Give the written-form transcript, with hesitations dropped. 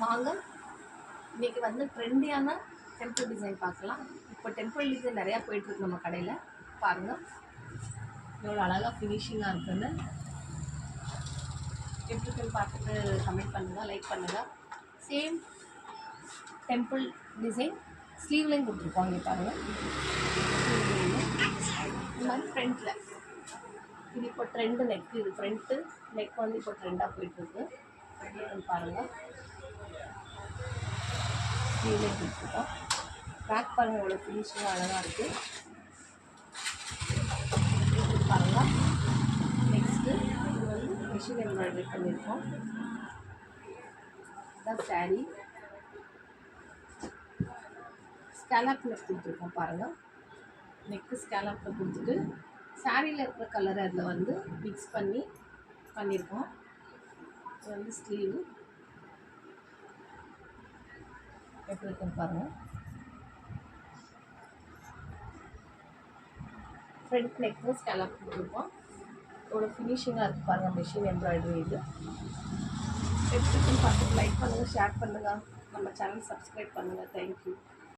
வாங்க இன்றைக்கி வந்து ட்ரெண்டியான டெம்பிள் டிசைன் பார்க்கலாம். இப்போ டெம்பிள் டிசைன் நிறையா போயிட்டுருக்கு நம்ம கடையில். பாருங்கள் எவ்வளோ அழகாக ஃபினிஷிங்காக இருக்குன்னு. எப்படி இருக்குன்னு பார்த்துட்டு கமெண்ட் பண்ணுங்கள், லைக் பண்ணுங்கள். சேம் டெம்பிள் டிசைன் ஸ்லீவ்லையும் கொடுத்துருக்கோம். இங்கே பாருங்கள், இந்த மாதிரி ஃப்ரண்ட்டில் இது இப்போ ட்ரெண்டு நெக். இது ஃப்ரண்ட்டு நெக் வந்து இப்போ ட்ரெண்டாக போயிட்டுருக்கு. பாருங்கள் ஸ்லீவ்லையும் கொடுத்துருக்கோம். பேக் பாருங்கள் எவ்வளோ ஃபினிஷிங்காக அழகாக இருக்குது. பாருங்கள் நெக்ஸ்ட்டு இது வந்து மிஷின் எம்ப்ராய்டரி பண்ணியிருக்கோம். இதுதான் சாரீ. ஸ்கேலப் நெக் கொடுத்துருக்கோம். பாருங்கள் நெக்கு ஸ்கேலப்பில் கொடுத்துட்டு சாரியில் இருக்கிற கலரை அதில் வந்து மிக்ஸ் பண்ணியிருக்கோம். இது வந்து ஸ்லீவ் எப்படி இருக்குன்னு பாருங்கள். ஃப்ரண்ட் நெக்கும் ஸ்கேலப் கொடுத்துருக்கோம். இவ்வளோ ஃபினிஷிங்காக இருக்குது பாருங்கள் மிஷின் எம்ப்ராய்டரி. இது எப்படி இருக்குன்னு பார்த்துட்டு லைக் பண்ணுங்கள், ஷேர் பண்ணுங்கள், நம்ம சேனல் சப்ஸ்கிரைப் பண்ணுங்கள். தேங்க்யூ.